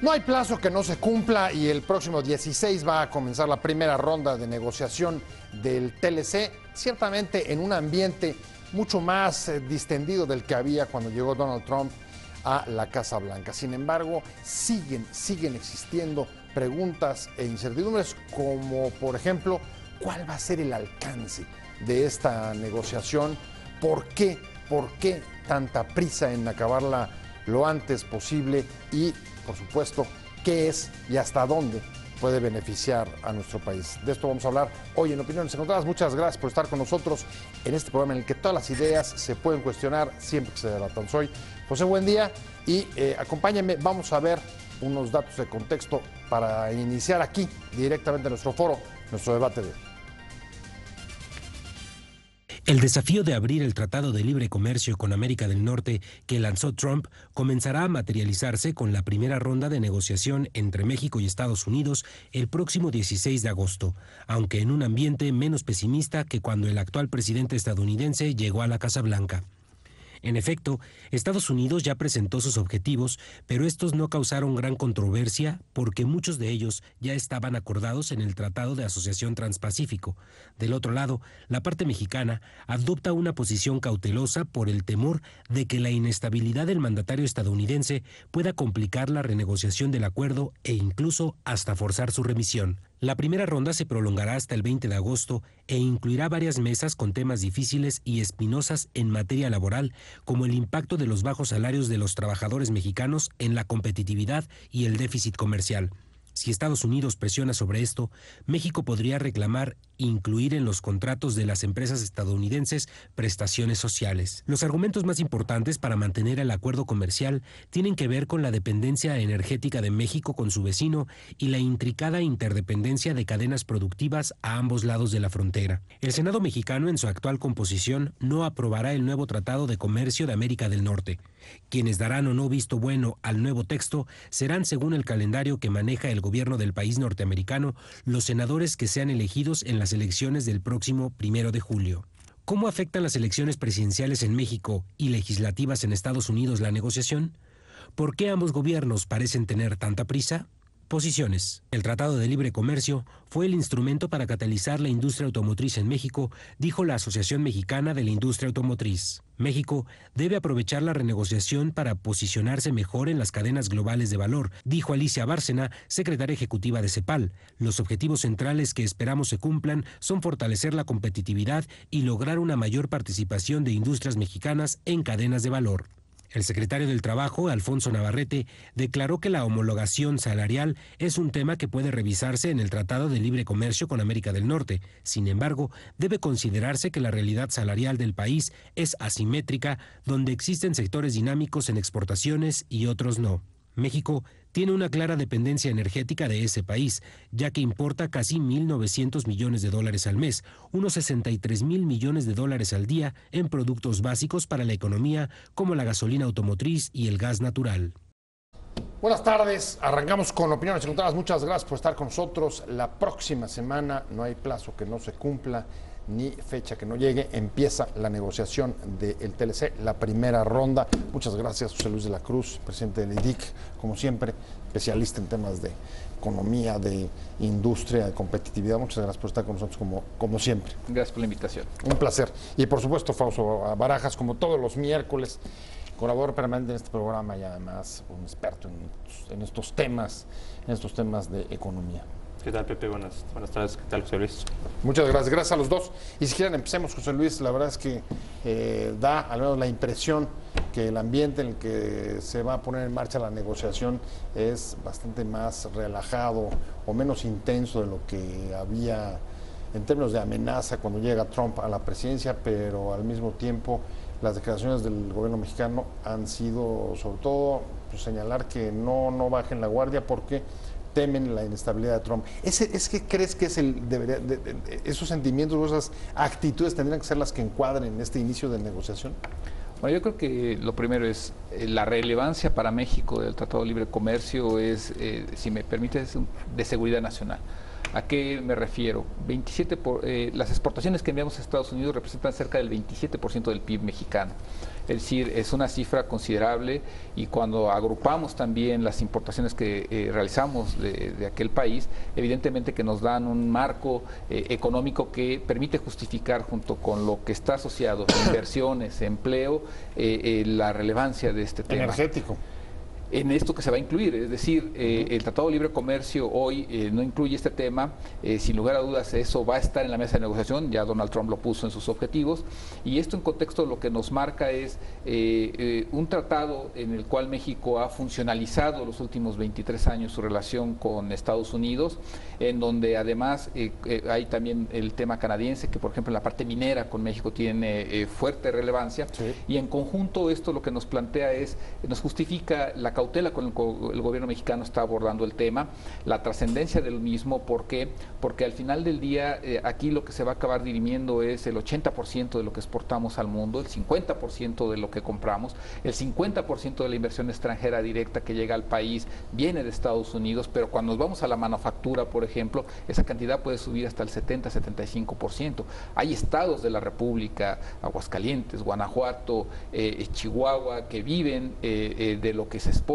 No hay plazo que no se cumpla y el próximo 16 va a comenzar la primera ronda de negociación del TLC, ciertamente en un ambiente mucho más distendido del que había cuando llegó Donald Trump a la Casa Blanca. Sin embargo, siguen existiendo preguntas e incertidumbres como, por ejemplo, ¿cuál va a ser el alcance de esta negociación? ¿Por qué tanta prisa en acabarla lo antes posible? Y, por supuesto, ¿qué es y hasta dónde puede beneficiar a nuestro país? De esto vamos a hablar hoy en Opiniones Encontradas. Muchas gracias por estar con nosotros en este programa en el que todas las ideas se pueden cuestionar siempre que se debatan. Soy José Buendía y acompáñenme, vamos a ver unos datos de contexto para iniciar aquí directamente nuestro foro, nuestro debate de hoy. El desafío de abrir el Tratado de Libre Comercio con América del Norte que lanzó Trump comenzará a materializarse con la primera ronda de negociación entre México y Estados Unidos el próximo 16 de agosto, aunque en un ambiente menos pesimista que cuando el actual presidente estadounidense llegó a la Casa Blanca. En efecto, Estados Unidos ya presentó sus objetivos, pero estos no causaron gran controversia porque muchos de ellos ya estaban acordados en el Tratado de Asociación Transpacífico. Del otro lado, la parte mexicana adopta una posición cautelosa por el temor de que la inestabilidad del mandatario estadounidense pueda complicar la renegociación del acuerdo e incluso hasta forzar su remisión. La primera ronda se prolongará hasta el 20 de agosto e incluirá varias mesas con temas difíciles y espinosas en materia laboral, como el impacto de los bajos salarios de los trabajadores mexicanos en la competitividad y el déficit comercial. Si Estados Unidos presiona sobre esto, México podría reclamar incluir en los contratos de las empresas estadounidenses prestaciones sociales. Los argumentos más importantes para mantener el acuerdo comercial tienen que ver con la dependencia energética de México con su vecino y la intricada interdependencia de cadenas productivas a ambos lados de la frontera. El Senado mexicano, en su actual composición, no aprobará el nuevo Tratado de Comercio de América del Norte. Quienes darán o no visto bueno al nuevo texto serán, según el calendario que maneja el gobierno del país norteamericano, los senadores que sean elegidos en las elecciones del próximo 1 de julio. ¿Cómo afectan las elecciones presidenciales en México y legislativas en Estados Unidos la negociación? ¿Por qué ambos gobiernos parecen tener tanta prisa? Posiciones. El Tratado de Libre Comercio fue el instrumento para catalizar la industria automotriz en México, dijo la Asociación Mexicana de la Industria Automotriz. México debe aprovechar la renegociación para posicionarse mejor en las cadenas globales de valor, dijo Alicia Bárcena, secretaria ejecutiva de CEPAL. Los objetivos centrales que esperamos se cumplan son fortalecer la competitividad y lograr una mayor participación de industrias mexicanas en cadenas de valor. El secretario del Trabajo, Alfonso Navarrete, declaró que la homologación salarial es un tema que puede revisarse en el Tratado de Libre Comercio con América del Norte. Sin embargo, debe considerarse que la realidad salarial del país es asimétrica, donde existen sectores dinámicos en exportaciones y otros no. México tiene una clara dependencia energética de ese país, ya que importa casi 1.900 millones de dólares al mes, unos 63,000 millones de dólares al día en productos básicos para la economía como la gasolina automotriz y el gas natural. Buenas tardes, arrancamos con Opiniones Encontradas. Muchas gracias por estar con nosotros. La próxima semana no hay plazo que no se cumpla ni fecha que no llegue, empieza la negociación del TLC, la primera ronda. Muchas gracias, José Luis de la Cruz, presidente del IDIC, como siempre, especialista en temas de economía, de industria, de competitividad. Muchas gracias por estar con nosotros como siempre. Gracias por la invitación. Un placer. Y por supuesto, Fausto Barajas, como todos los miércoles, colaborador permanente en este programa y además un experto en estos temas de economía. ¿Qué tal, Pepe? Buenas tardes. ¿Qué tal, José Luis? Muchas gracias. Gracias a los dos. Y si quieren, empecemos, José Luis. La verdad es que da al menos la impresión que el ambiente en el que se va a poner en marcha la negociación es bastante más relajado o menos intenso de lo que había en términos de amenaza cuando llega Trump a la presidencia, pero al mismo tiempo las declaraciones del gobierno mexicano han sido, sobre todo, pues, señalar que no bajen la guardia porque temen la inestabilidad de Trump. ¿Es que crees que esos sentimientos o esas actitudes tendrían que ser las que encuadren este inicio de negociación? Bueno, yo creo que lo primero es la relevancia para México del Tratado de Libre Comercio es, si me permite, de seguridad nacional. ¿A qué me refiero? Las exportaciones que enviamos a Estados Unidos representan cerca del 27% del PIB mexicano. Es decir, es una cifra considerable, y cuando agrupamos también las importaciones que realizamos de aquel país, evidentemente que nos dan un marco económico que permite justificar, junto con lo que está asociado, inversiones, empleo, la relevancia de este tema. Energético. En esto que se va a incluir, es decir, el Tratado de Libre Comercio hoy no incluye este tema. Sin lugar a dudas eso va a estar en la mesa de negociación, ya Donald Trump lo puso en sus objetivos, y esto en contexto lo que nos marca es un tratado en el cual México ha funcionalizado los últimos 23 años su relación con Estados Unidos, en donde además hay también el tema canadiense, que por ejemplo en la parte minera con México tiene fuerte relevancia, sí. Y en conjunto esto lo que nos plantea es, nos justifica la cautela con el gobierno mexicano está abordando el tema, la trascendencia del mismo. ¿Por qué? Porque al final del día aquí lo que se va a acabar dirimiendo es el 80% de lo que exportamos al mundo, el 50% de lo que compramos, el 50% de la inversión extranjera directa que llega al país viene de Estados Unidos, pero cuando nos vamos a la manufactura, por ejemplo, esa cantidad puede subir hasta el 70-75%. Hay estados de la República, Aguascalientes, Guanajuato, Chihuahua, que viven de lo que se exporta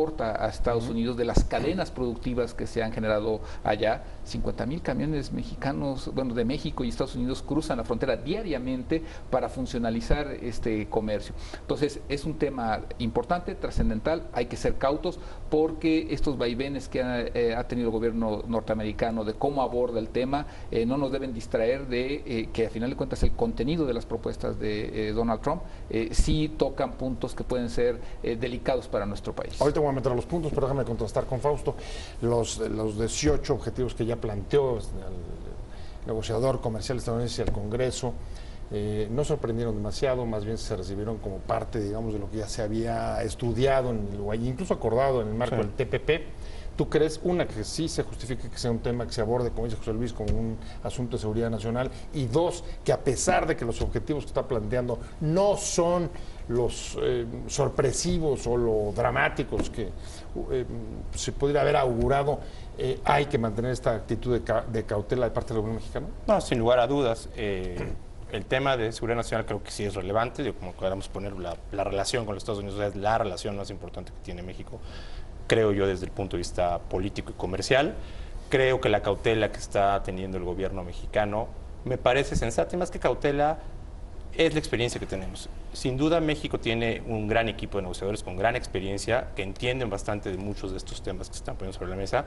a Estados Unidos, de las cadenas productivas que se han generado allá. 50,000 camiones mexicanos, bueno, de México y Estados Unidos cruzan la frontera diariamente para funcionalizar este comercio. Entonces, es un tema importante, trascendental, hay que ser cautos, porque estos vaivenes que ha tenido el gobierno norteamericano de cómo aborda el tema, no nos deben distraer de que a final de cuentas el contenido de las propuestas de Donald Trump sí tocan puntos que pueden ser delicados para nuestro país. Ahorita voy a meter los puntos, pero déjame contrastar con Fausto los 18 objetivos que ya planteó el negociador comercial estadounidense y el Congreso. No sorprendieron demasiado, más bien se recibieron como parte, digamos, de lo que ya se había estudiado, incluso acordado en el marco del TPP. ¿Tú crees, una, que sí se justifique que sea un tema que se aborde, como dice José Luis, como un asunto de seguridad nacional? Y dos, que a pesar de que los objetivos que está planteando no son los sorpresivos o lo dramáticos que se pudiera haber augurado, hay que mantener esta actitud de cautela de parte del gobierno mexicano? No, sin lugar a dudas. El tema de seguridad nacional creo que sí es relevante. Como podemos poner la relación con los Estados Unidos, es la relación más importante que tiene México, creo yo, desde el punto de vista político y comercial. Creo que la cautela que está teniendo el gobierno mexicano me parece sensata, y más que cautela es la experiencia que tenemos. Sin duda México tiene un gran equipo de negociadores con gran experiencia, que entienden bastante de muchos de estos temas que se están poniendo sobre la mesa,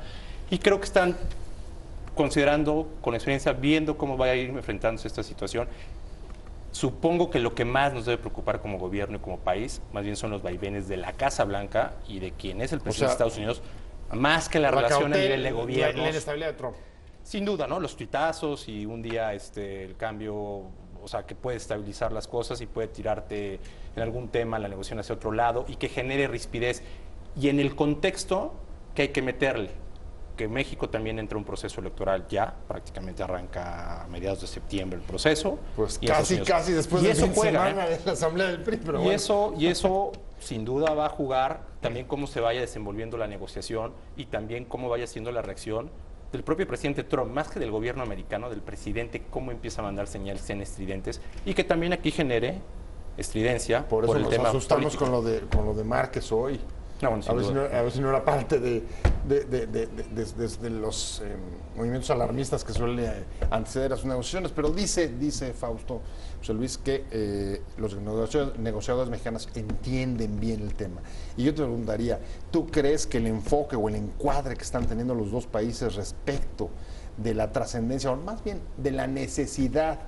y creo que están considerando con experiencia, viendo cómo va a ir enfrentándose a esta situación. Supongo que lo que más nos debe preocupar como gobierno y como país, más bien son los vaivenes de la Casa Blanca y de quién es el presidente de Estados Unidos, más que la relación a nivel de gobierno. La inestabilidad de Trump. Sin duda, ¿no? Los tuitazos y un día el cambio, o sea, que puede estabilizar las cosas y puede tirarte en algún tema la negociación hacia otro lado y que genere rispidez. Y en el contexto que hay que meterle, que México también entra en un proceso electoral ya, prácticamente arranca a mediados de septiembre el proceso. Pues casi después de fin semana de la Asamblea del PRI, pero bueno. Y eso sin duda va a jugar también cómo se vaya desenvolviendo la negociación y también cómo vaya siendo la reacción del propio presidente Trump, más que del gobierno americano, del presidente, cómo empieza a mandar señales en estridentes y que también aquí genere estridencia por eso el nos tema asustamos político. con lo de Márquez hoy. No, bueno, a ver si no era parte de los movimientos alarmistas que suelen anteceder a sus negociaciones, pero dice Fausto, José Luis, que los negociadores mexicanos entienden bien el tema. Y yo te preguntaría, ¿tú crees que el enfoque o el encuadre que están teniendo los dos países respecto de la trascendencia, o más bien de la necesidad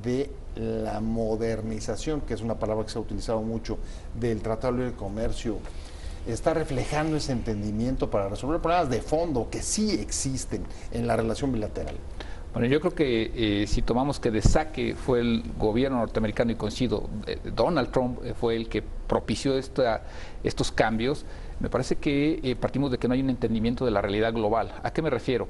de la modernización, que es una palabra que se ha utilizado mucho, del Tratado de Libre Comercio, está reflejando ese entendimiento para resolver problemas de fondo que sí existen en la relación bilateral? Bueno, yo creo que si tomamos que de saque fue el gobierno norteamericano, y coincido, Donald Trump fue el que propició estos cambios, me parece que partimos de que no hay un entendimiento de la realidad global. ¿A qué me refiero?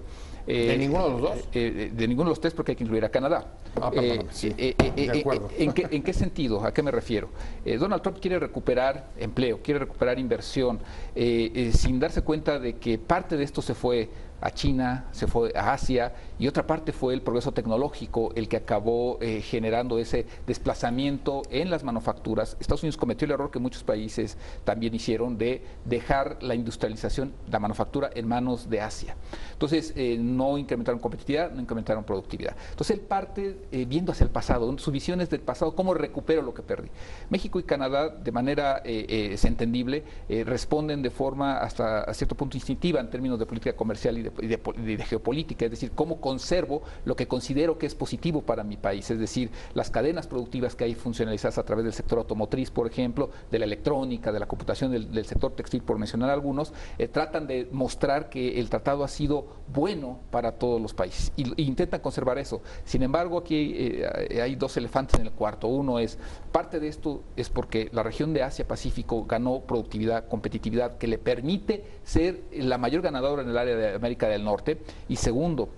¿De ninguno de los dos? De ninguno de los tres, porque hay que incluir a Canadá. Perdóname, sí. De acuerdo. ¿En qué sentido? ¿A qué me refiero? Donald Trump quiere recuperar empleo, quiere recuperar inversión, sin darse cuenta de que parte de esto se fue a China, se fue a Asia, y otra parte fue el progreso tecnológico el que acabó generando ese desplazamiento en las manufacturas. Estados Unidos cometió el error que muchos países también hicieron de dejar la industrialización, la manufactura en manos de Asia. Entonces no incrementaron competitividad, no incrementaron productividad. Entonces él parte viendo hacia el pasado, su visión es del pasado, cómo recupero lo que perdí. México y Canadá, de manera es entendible, responden de forma hasta cierto punto instintiva en términos de política comercial y de geopolítica, es decir, cómo conservo lo que considero que es positivo para mi país, es decir, las cadenas productivas que hay funcionalizadas a través del sector automotriz, por ejemplo, de la electrónica, de la computación, del sector textil, por mencionar algunos, tratan de mostrar que el tratado ha sido bueno para todos los países e intentan conservar eso. Sin embargo, aquí hay dos elefantes en el cuarto. Uno es, parte de esto es porque la región de Asia-Pacífico ganó productividad, competitividad, que le permite ser la mayor ganadora en el área de América del Norte. Y segundo,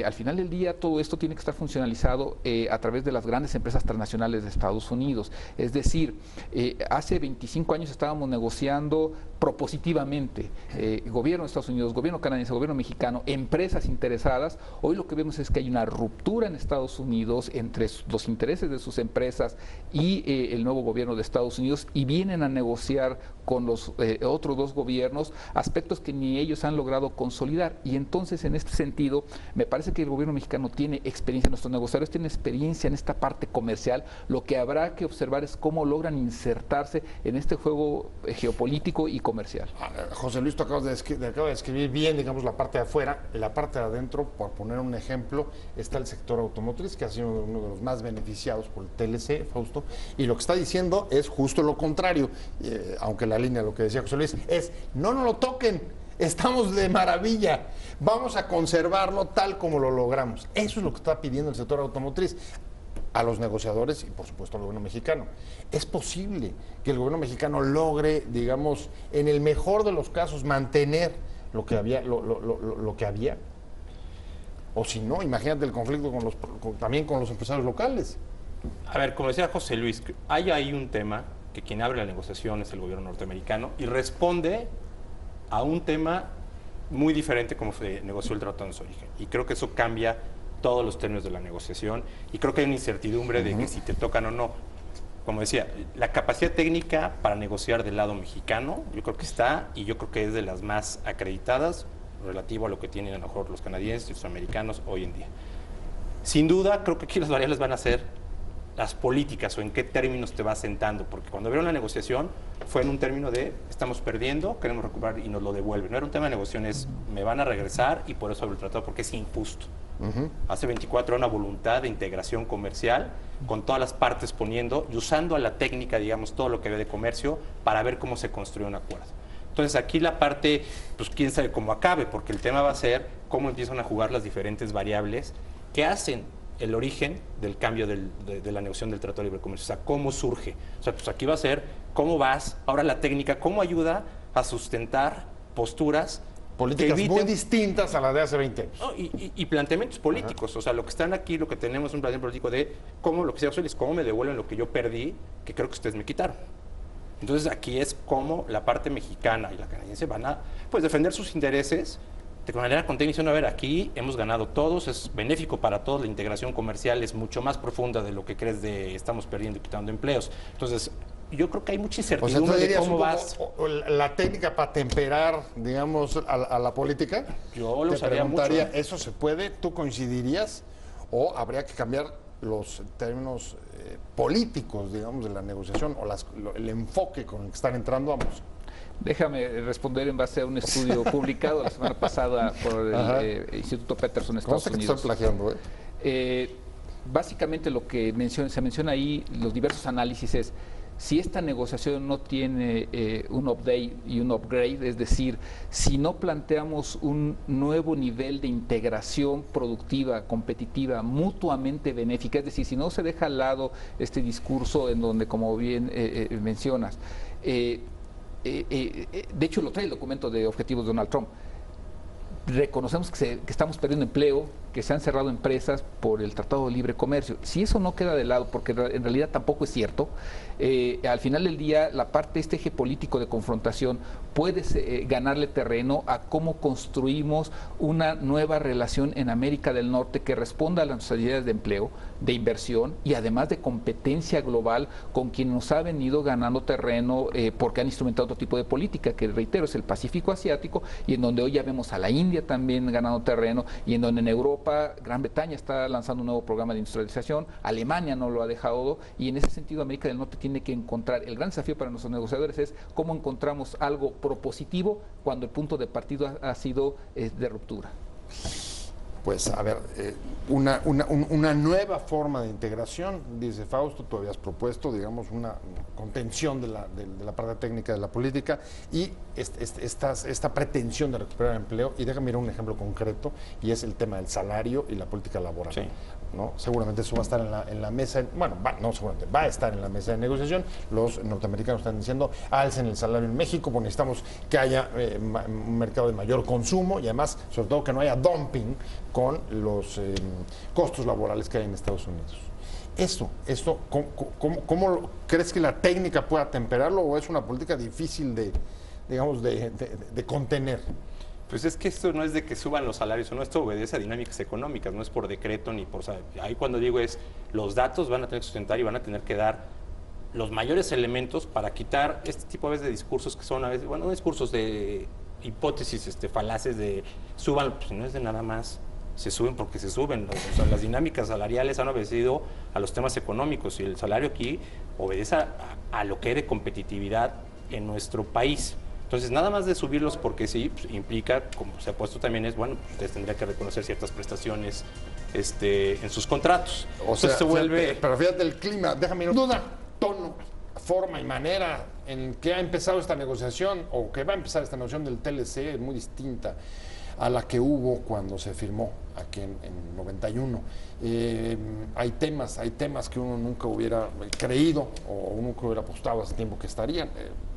al final del día todo esto tiene que estar funcionalizado a través de las grandes empresas transnacionales de Estados Unidos. Es decir, hace 25 años estábamos negociando propositivamente, gobierno de Estados Unidos, gobierno canadiense, gobierno mexicano, empresas interesadas. Hoy lo que vemos es que hay una ruptura en Estados Unidos entre los intereses de sus empresas y el nuevo gobierno de Estados Unidos, y vienen a negociar con los otros dos gobiernos aspectos que ni ellos han logrado consolidar. Y entonces, en este sentido, me parece que el gobierno mexicano tiene experiencia, nuestros negociadores tienen experiencia en esta parte comercial. Lo que habrá que observar es cómo logran insertarse en este juego geopolítico y comercial. José Luis, tú acabas de describir bien, digamos, la parte de afuera. La parte de adentro, por poner un ejemplo, está el sector automotriz, que ha sido uno de los más beneficiados por el TLC, Fausto, y lo que está diciendo es justo lo contrario, aunque la línea, lo que decía José Luis, es no lo toquen, estamos de maravilla, vamos a conservarlo tal como lo logramos. Eso es lo que está pidiendo el sector automotriz a los negociadores y por supuesto al gobierno mexicano. Es posible que el gobierno mexicano logre, digamos, en el mejor de los casos, mantener lo que había, lo que había. O si no, imagínate el conflicto también con los empresarios locales. A ver, como decía José Luis, hay ahí un tema que quien abre la negociación es el gobierno norteamericano y responde a un tema muy diferente como se negoció el tratado en su origen. Y creo que eso cambia todos los términos de la negociación y creo que hay una incertidumbre de que si te tocan o no. Como decía, la capacidad técnica para negociar del lado mexicano, yo creo que está, y yo creo que es de las más acreditadas relativo a lo que tienen a lo mejor los canadienses y los americanos hoy en día. Sin duda, creo que aquí las variables van a ser las políticas o en qué términos te vas sentando, porque cuando vieron la negociación fue en un término de estamos perdiendo, queremos recuperar y nos lo devuelven. No era un tema de negociación, es me van a regresar y por eso abre el tratado, porque es injusto. Hace 24 era una voluntad de integración comercial con todas las partes poniendo y usando a la técnica, digamos, todo lo que ve de comercio para ver cómo se construye un acuerdo. Entonces aquí la parte, pues quién sabe cómo acabe, porque el tema va a ser cómo empiezan a jugar las diferentes variables que hacen el origen del cambio de la negociación del Tratado de Libre Comercio, o sea, cómo surge. O sea, pues aquí va a ser cómo vas, ahora la técnica, cómo ayuda a sustentar posturas políticas muy distintas a las de hace 20 años. No, y planteamientos políticos. O sea, lo que están aquí, lo que tenemos es un planteamiento político de cómo, lo que sea, es cómo me devuelven lo que yo perdí, que creo que ustedes me quitaron. Entonces aquí es cómo la parte mexicana y la canadiense van a pues, defender sus intereses de manera contenida y diciendo, a ver, aquí hemos ganado todos, es benéfico para todos, la integración comercial es mucho más profunda de lo que crees de estamos perdiendo y quitando empleos. Entonces, yo creo que hay mucha incertidumbre de cómo vas. La técnica para temperar, digamos, a la política. Yo lo usaría mucho. ¿Eso se puede? ¿Tú coincidirías? ¿O habría que cambiar los términos políticos, digamos, de la negociación o el enfoque con el que están entrando ambos? Déjame responder en base a un estudio publicado la semana pasada por el Instituto Peterson, Estados Unidos. Estoy plagiando, básicamente lo que se menciona ahí, los diversos análisis es, si esta negociación no tiene un update y un upgrade, es decir, si no planteamos un nuevo nivel de integración productiva, competitiva, mutuamente benéfica, es decir, si no se deja al lado este discurso en donde, como bien mencionas, de hecho lo trae el documento de objetivos de Donald Trump, reconocemos que estamos perdiendo empleo, que se han cerrado empresas por el Tratado de Libre Comercio. Si eso no queda de lado, porque en realidad tampoco es cierto, al final del día la parte, este eje político de confrontación puede ganarle terreno a cómo construimos una nueva relación en América del Norte que responda a las necesidades de empleo, de inversión y además de competencia global con quien nos ha venido ganando terreno porque han instrumentado otro tipo de política, que reitero es el Pacífico Asiático, y en donde hoy ya vemos a la India también ganando terreno, y en donde en Europa Gran Bretaña está lanzando un nuevo programa de industrialización, Alemania no lo ha dejado, y en ese sentido América del Norte tiene que encontrar, el gran desafío para nuestros negociadores es cómo encontramos algo propositivo cuando el punto de partida ha sido de ruptura. Pues, a ver, una nueva forma de integración, dice Fausto, tú habías propuesto, digamos, una contención de la parte técnica de la política y esta pretensión de recuperar el empleo. Y déjame ir a un ejemplo concreto, y es el tema del salario y la política laboral. Sí. ¿No? Seguramente eso va a estar en la mesa, seguramente va a estar en la mesa de negociación. Los norteamericanos están diciendo, alcen el salario en México, porque necesitamos que haya un mercado de mayor consumo y además, sobre todo, que no haya dumping con los costos laborales que hay en Estados Unidos. Esto ¿cómo crees que la técnica pueda temperarlo, o es una política difícil de contener? Pues es que esto no es de que suban los salarios, no, esto obedece a dinámicas económicas, no es por decreto ni por... Ahí cuando digo es, los datos van a tener que sustentar y van a tener que dar los mayores elementos para quitar este tipo a veces de discursos que son a veces, bueno, discursos de hipótesis falaces de suban, pues no es de nada más, se suben porque se suben. O sea, las dinámicas salariales han obedecido a los temas económicos y el salario aquí obedece a lo que es de competitividad en nuestro país. Entonces, nada más de subirlos porque sí, pues, implica, como se ha puesto también, es, bueno, pues, ustedes tendrían que reconocer ciertas prestaciones en sus contratos. O sea, se vuelve... Pero fíjate el clima, déjame ir. Duda, tono, forma y manera en que ha empezado esta negociación, o que va a empezar esta negociación del TLC, es muy distinta a la que hubo cuando se firmó aquí en 91. Hay temas que uno nunca hubiera creído o uno nunca hubiera apostado hace tiempo que estarían.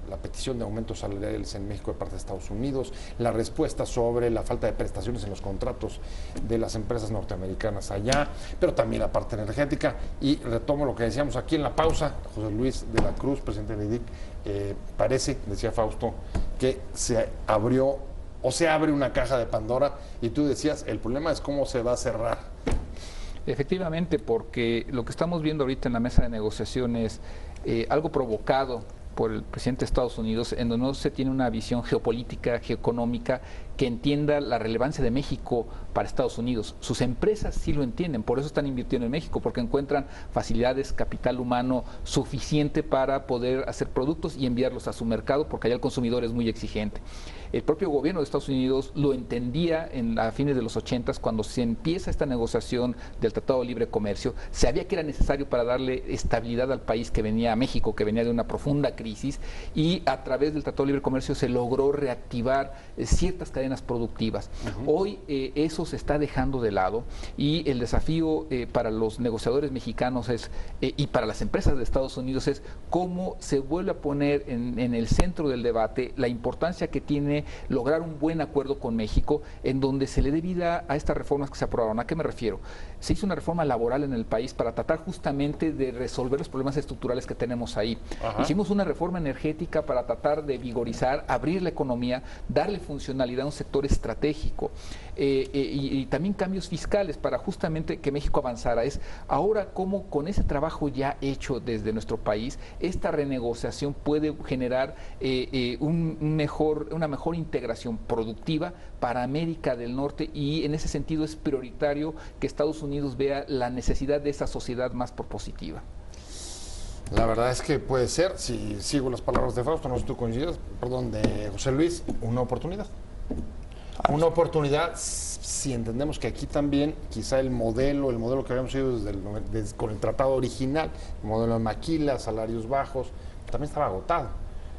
La petición de aumentos salariales en México de parte de Estados Unidos, la respuesta sobre la falta de prestaciones en los contratos de las empresas norteamericanas allá, pero también la parte energética. Y retomo lo que decíamos aquí en la pausa, José Luis de la Cruz, presidente de IDIC, parece, decía Fausto, que se abrió o se abre una caja de Pandora, y tú decías, el problema es cómo se va a cerrar. Efectivamente, porque lo que estamos viendo ahorita en la mesa de negociación es algo provocado por el presidente de Estados Unidos, en donde no se tiene una visión geopolítica, geoeconómica, que entienda la relevancia de México para Estados Unidos. Sus empresas sí lo entienden, por eso están invirtiendo en México, porque encuentran facilidades, capital humano suficiente para poder hacer productos y enviarlos a su mercado, porque allá el consumidor es muy exigente. El propio gobierno de Estados Unidos lo entendía a fines de los 80, cuando se empieza esta negociación del Tratado de Libre Comercio. Sabía que era necesario para darle estabilidad al país que venía a México, que venía de una profunda crisis, y a través del Tratado de Libre Comercio se logró reactivar ciertas cadenas productivas. Hoy eso se está dejando de lado, y el desafío para los negociadores mexicanos y para las empresas de Estados Unidos es cómo se vuelve a poner en el centro del debate la importancia que tiene lograr un buen acuerdo con México, en donde se le dé vida a estas reformas que se aprobaron. ¿A qué me refiero? Se hizo una reforma laboral en el país para tratar justamente de resolver los problemas estructurales que tenemos ahí. Hicimos una reforma energética para tratar de vigorizar, abrir la economía, darle funcionalidad a un sector estratégico, y también cambios fiscales para justamente que México avanzara. Es ahora cómo con ese trabajo ya hecho desde nuestro país, esta renegociación puede generar una mejor integración productiva para América del Norte, y en ese sentido es prioritario que Estados Unidos vea la necesidad de esa sociedad más propositiva. La verdad es que puede ser, si sigo las palabras de Fausto, no sé si tú coincides, perdón, de José Luis, una oportunidad. Una oportunidad, si entendemos que aquí también quizá el modelo que habíamos ido con el tratado original, el modelo de maquila, salarios bajos, también estaba agotado.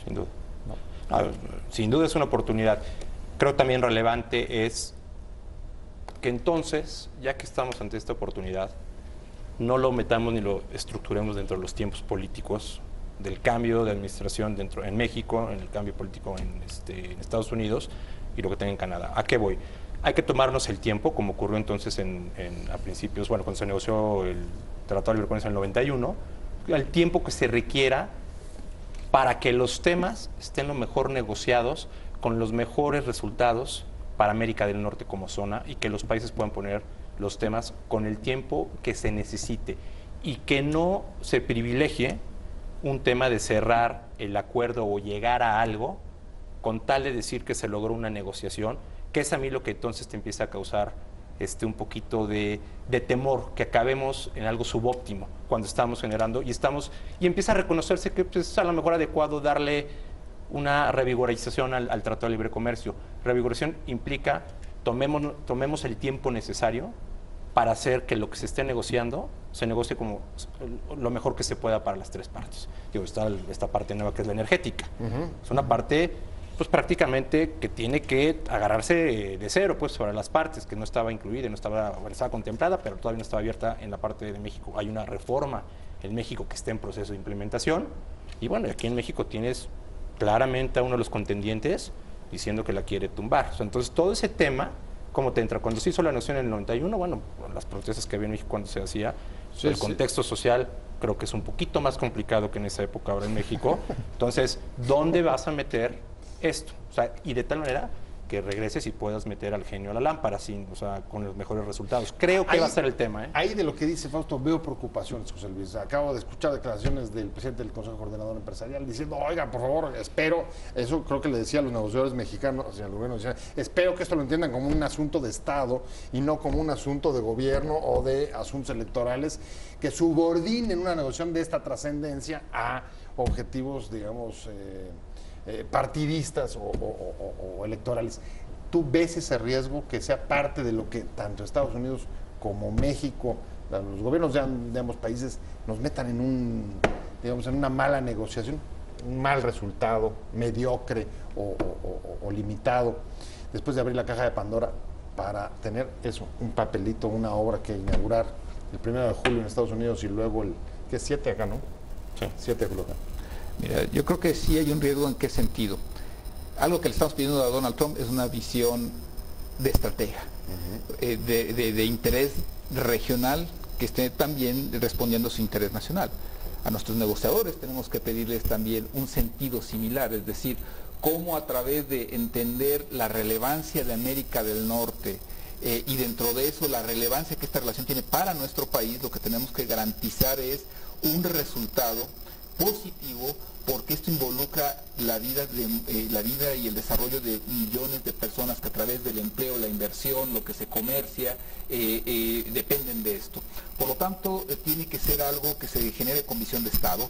Sin duda. Sin duda es una oportunidad. Creo también relevante es que entonces, ya que estamos ante esta oportunidad, no lo metamos ni lo estructuremos dentro de los tiempos políticos del cambio de administración en México, en el cambio político en Estados Unidos y lo que tenga en Canadá. ¿A qué voy? Hay que tomarnos el tiempo, como ocurrió entonces a principios, bueno, cuando se negoció el Tratado de Libre Comercio en el 91, el tiempo que se requiera para que los temas estén lo mejor negociados, con los mejores resultados para América del Norte como zona, y que los países puedan poner los temas con el tiempo que se necesite, y que no se privilegie un tema de cerrar el acuerdo o llegar a algo con tal de decir que se logró una negociación, que es a mí lo que entonces te empieza a causar un poquito de temor, que acabemos en algo subóptimo cuando estamos generando y empieza a reconocerse que pues, es a lo mejor adecuado darle una revigorización al Tratado de Libre Comercio. Revigoración implica tomemos el tiempo necesario para hacer que lo que se esté negociando se negocie como lo mejor que se pueda para las tres partes. Digo, está esta parte nueva que es la energética. Es una parte pues prácticamente que tiene que agarrarse de cero pues sobre las partes, que no estaba incluida, estaba contemplada, pero todavía no estaba abierta en la parte de México. Hay una reforma en México que está en proceso de implementación, y bueno, aquí en México tienes claramente a uno de los contendientes diciendo que la quiere tumbar. O sea, entonces todo ese tema, ¿cómo te entra? Cuando se hizo la negociación en el 91, bueno, las protestas que había en México cuando se hacía, sí, el contexto social creo que es un poquito más complicado que en esa época ahora en México. Entonces, ¿dónde vas a meter esto? O sea, y de tal manera que regreses y puedas meter al genio a la lámpara, con los mejores resultados. Creo que va a ser el tema. Ahí de lo que dice Fausto veo preocupaciones, José Luis. Acabo de escuchar declaraciones del presidente del Consejo Coordinador Empresarial diciendo, oiga, por favor, espero, eso creo que le decía a los negociadores mexicanos, o sea, al gobierno, decía, espero que esto lo entiendan como un asunto de Estado y no como un asunto de gobierno o de asuntos electorales, que subordinen una negociación de esta trascendencia a objetivos, digamos, partidistas o electorales. ¿Tú ves ese riesgo que sea parte de lo que tanto Estados Unidos como México, los gobiernos de ambos países, nos metan en una mala negociación, un mal resultado, mediocre o limitado, después de abrir la caja de Pandora para tener eso, un papelito, una obra que inaugurar el 1 de julio en Estados Unidos y luego que es 7 acá, ¿no? Sí. 7 de julio acá. Mira, yo creo que sí hay un riesgo. ¿En qué sentido? Algo que le estamos pidiendo a Donald Trump es una visión de estratega, de interés regional que esté también respondiendo a su interés nacional. A nuestros negociadores tenemos que pedirles también un sentido similar, es decir, cómo a través de entender la relevancia de América del Norte y dentro de eso la relevancia que esta relación tiene para nuestro país, lo que tenemos que garantizar es un resultado positivo, porque esto involucra la vida y el desarrollo de millones de personas que a través del empleo, la inversión, lo que se comercia, dependen de esto. Por lo tanto, tiene que ser algo que se genere con visión de Estado.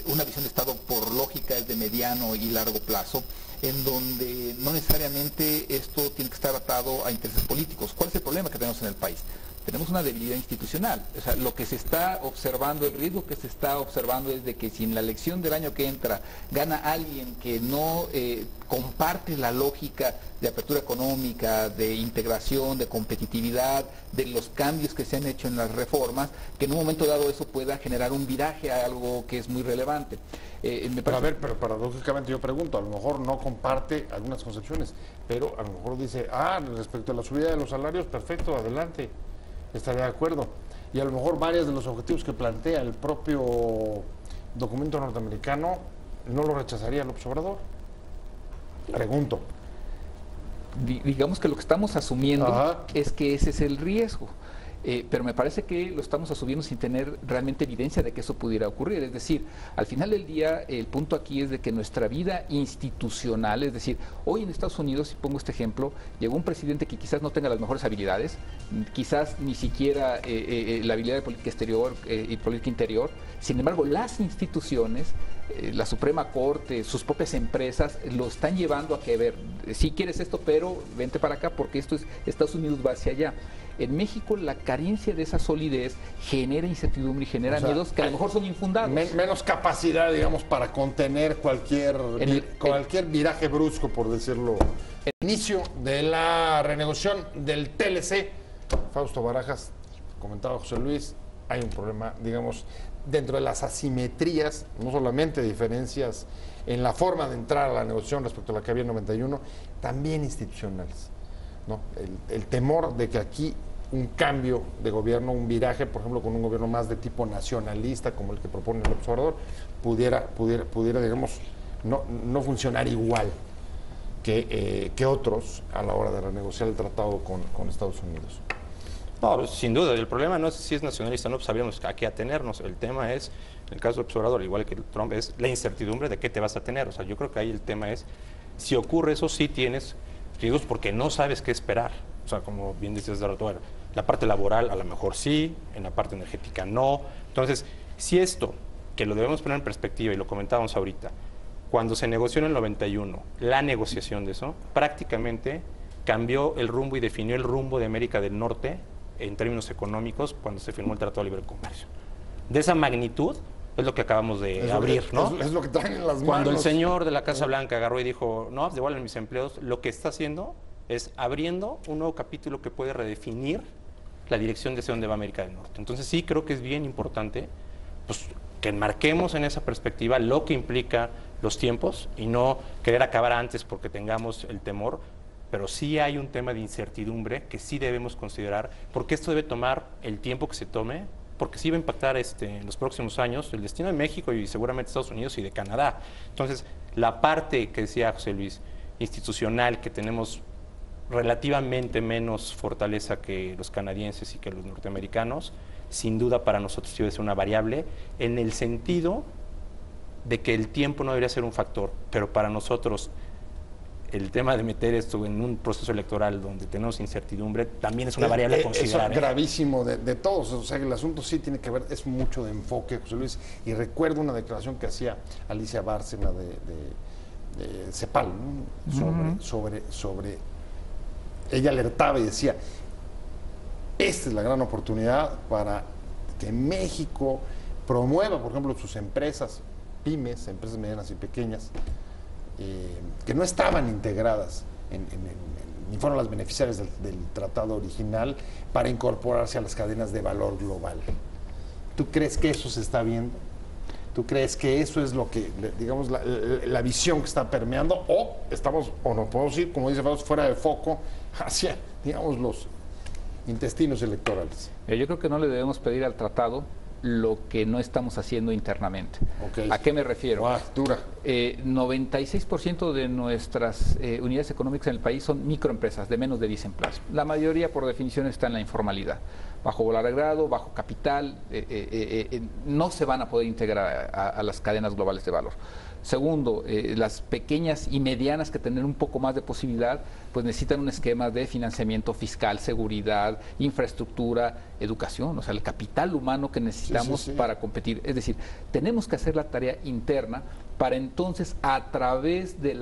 Una visión de Estado, por lógica, es de mediano y largo plazo, en donde no necesariamente esto tiene que estar atado a intereses políticos. ¿Cuál es el problema que tenemos en el país? Tenemos una debilidad institucional. O sea, lo que se está observando, el riesgo que se está observando es de que si en la elección del año que entra gana alguien que no comparte la lógica de apertura económica, de integración, de competitividad, de los cambios que se han hecho en las reformas, que en un momento dado eso pueda generar un viraje a algo que es muy relevante. Pero paradójicamente yo pregunto, a lo mejor no comparte algunas concepciones, pero a lo mejor dice, respecto a la subida de los salarios, perfecto, adelante. Estaría de acuerdo. Y a lo mejor varios de los objetivos que plantea el propio documento norteamericano no lo rechazaría López Obrador. Pregunto. Digamos que lo que estamos asumiendo es que ese es el riesgo. Pero me parece que lo estamos asumiendo sin tener realmente evidencia de que eso pudiera ocurrir. Es decir, al final del día, el punto aquí es de que nuestra vida institucional, es decir, hoy en Estados Unidos, si pongo este ejemplo, llegó un presidente que quizás no tenga las mejores habilidades, quizás ni siquiera la habilidad de política exterior y política interior. Sin embargo, las instituciones, la Suprema Corte, sus propias empresas, lo están llevando a que, ver, sí quieres esto, pero vente para acá porque esto es, Estados Unidos va hacia allá. En México la carencia de esa solidez genera incertidumbre y genera miedos que a lo mejor son infundados. Menos capacidad, digamos, para contener cualquier viraje brusco, por decirlo. El inicio de la renegociación del TLC, Fausto Barajas, comentaba José Luis, hay un problema, digamos, dentro de las asimetrías, no solamente diferencias en la forma de entrar a la negociación respecto a la que había en 91, también institucionales. ¿no? El temor de que aquí un cambio de gobierno, un viraje, por ejemplo, con un gobierno más de tipo nacionalista, como el que propone el observador, pudiera digamos, no funcionar igual que otros a la hora de renegociar el tratado con Estados Unidos. No, pues, sin duda, el problema no es si es nacionalista o no, pues sabríamos a qué atenernos. El tema es, en el caso del observador, igual que Trump, es la incertidumbre de qué te vas a tener. O sea, yo creo que ahí el tema es, si ocurre eso, sí tienes riesgos porque no sabes qué esperar. O sea, como bien dices, bueno, la parte laboral a lo mejor sí, en la parte energética no. Entonces, si esto, que lo debemos poner en perspectiva, y lo comentábamos ahorita, cuando se negoció en el 91, la negociación de eso, prácticamente cambió el rumbo y definió el rumbo de América del Norte en términos económicos cuando se firmó el Tratado de Libre Comercio. De esa magnitud es lo que acabamos de abrir, ¿no? Es lo que traen en las manos. Cuando el señor de la Casa Blanca agarró y dijo, no, devuelven mis empleos, lo que está haciendo es abriendo un nuevo capítulo que puede redefinir la dirección de hacia dónde va América del Norte. Entonces sí creo que es bien importante pues, que enmarquemos en esa perspectiva lo que implica los tiempos y no querer acabar antes porque tengamos el temor, pero sí hay un tema de incertidumbre que sí debemos considerar, porque esto debe tomar el tiempo que se tome, porque sí va a impactar en los próximos años el destino de México y seguramente Estados Unidos y de Canadá. Entonces, la parte que decía José Luis, institucional, que tenemos relativamente menos fortaleza que los canadienses y que los norteamericanos, sin duda para nosotros sí debe ser una variable, en el sentido de que el tiempo no debería ser un factor, pero para nosotros el tema de meter esto en un proceso electoral donde tenemos incertidumbre también es una variable a considerar. Es gravísimo de todos, o sea, el asunto sí tiene que ver, es mucho de enfoque, José Luis, y recuerdo una declaración que hacía Alicia Bárcena de CEPAL, ¿no? sobre ella alertaba y decía, esta es la gran oportunidad para que México promueva, por ejemplo, sus empresas, pymes, empresas medianas y pequeñas, que no estaban integradas ni fueron las beneficiarias del tratado original para incorporarse a las cadenas de valor global. ¿Tú crees que eso se está viendo? ¿Tú crees que eso es lo que, digamos, la visión que está permeando? O estamos, o no podemos ir, como dice Fausto, fuera de foco hacia, digamos, los intestinos electorales. Yo creo que no le debemos pedir al tratado lo que no estamos haciendo internamente. Okay. ¿A qué me refiero? Dura. 96% de nuestras unidades económicas en el país son microempresas de menos de 10 empleados. La mayoría, por definición, está en la informalidad. Bajo valor agregado, bajo capital, no se van a poder integrar a las cadenas globales de valor. Segundo, las pequeñas y medianas que tienen un poco más de posibilidad, pues necesitan un esquema de financiamiento fiscal, seguridad, infraestructura, educación, o sea, el capital humano que necesitamos para competir. Es decir, tenemos que hacer la tarea interna para entonces, a través de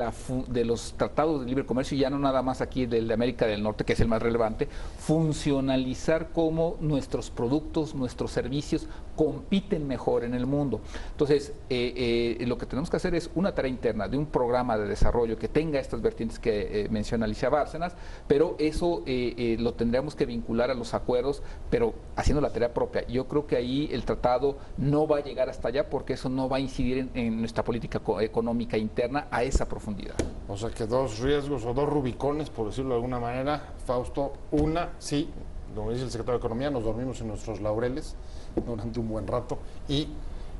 los tratados de libre comercio, y ya no nada más aquí del de América del Norte, que es el más relevante, funcionalizar cómo nuestros productos, nuestros servicios compiten mejor en el mundo. Entonces, lo que tenemos que hacer es una tarea interna de un programa de desarrollo que tenga estas vertientes que menciona Alicia Bárcenas, pero eso lo tendríamos que vincular a los acuerdos, pero haciendo la tarea propia. Yo creo que ahí el tratado no va a llegar hasta allá porque eso no va a incidir en nuestra política económica interna a esa profundidad. O sea que dos riesgos o dos rubicones, por decirlo de alguna manera, Fausto. Una, sí, como dice el secretario de Economía, nos dormimos en nuestros laureles durante un buen rato y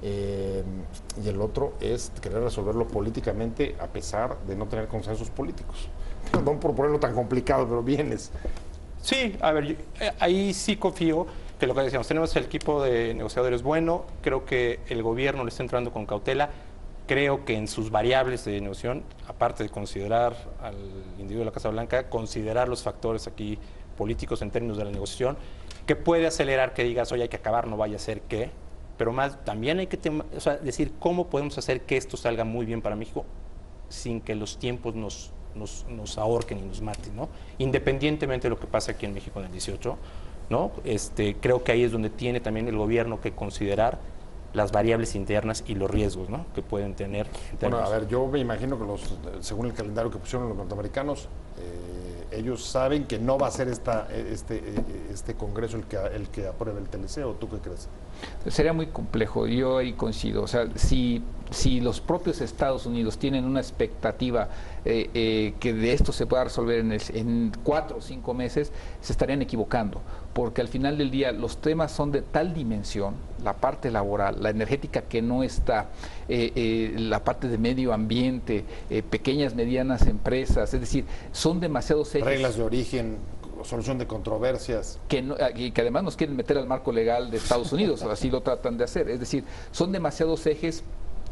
el otro es querer resolverlo políticamente a pesar de no tener consensos políticos. Perdón por ponerlo tan complicado, pero vienes. Sí, a ver, ahí sí confío que lo que decíamos, tenemos el equipo de negociadores bueno, creo que el gobierno le está entrando con cautela, creo que en sus variables de negociación, aparte de considerar al individuo de la Casa Blanca, considerar los factores aquí políticos en términos de la negociación, que puede acelerar que digas, oye, hay que acabar, no vaya a ser que, pero más también hay que decir cómo podemos hacer que esto salga muy bien para México sin que los tiempos nos ahorquen y nos maten, ¿no? Independientemente de lo que pase aquí en México en el 18, ¿no? Creo que ahí es donde tiene también el gobierno que considerar las variables internas y los riesgos, ¿no?, que pueden tener. Bueno, a ver, yo me imagino que según el calendario que pusieron los norteamericanos, ellos saben que no va a ser este Congreso el que apruebe el TLC, ¿o tú qué crees? Sería muy complejo, yo ahí coincido. O sea, si si los propios Estados Unidos tienen una expectativa que de esto se pueda resolver en 4 o 5 meses, se estarían equivocando, porque al final del día los temas son de tal dimensión, la parte laboral, la energética que no está, la parte de medio ambiente, pequeñas, medianas empresas, es decir, son demasiados ejes. Reglas de origen, solución de controversias. Y que además nos quieren meter al marco legal de Estados Unidos, así lo tratan de hacer, es decir, son demasiados ejes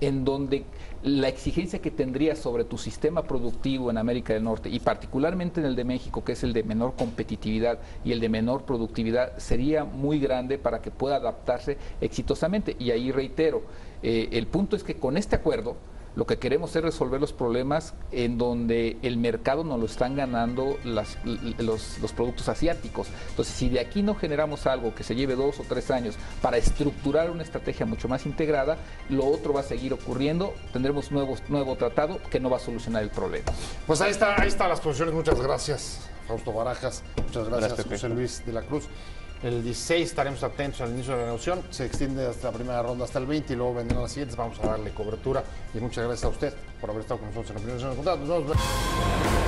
en donde la exigencia que tendrías sobre tu sistema productivo en América del Norte y particularmente en el de México, que es el de menor competitividad y el de menor productividad, sería muy grande para que pueda adaptarse exitosamente. Y ahí reitero, el punto es que con este acuerdo lo que queremos es resolver los problemas en donde el mercado nos lo están ganando los productos asiáticos. Entonces, si de aquí no generamos algo que se lleve 2 o 3 años para estructurar una estrategia mucho más integrada, lo otro va a seguir ocurriendo. Tendremos nuevo tratado que no va a solucionar el problema. Pues ahí están las posiciones. Muchas gracias, Fausto Barajas. Muchas gracias, José Luis de la Cruz. El 16 estaremos atentos al inicio de la negociación. Se extiende hasta la primera ronda hasta el 20 y luego vendrán las siguientes. Vamos a darle cobertura. Y muchas gracias a usted por haber estado con nosotros en la primera sesión de contrato. Nos vemos.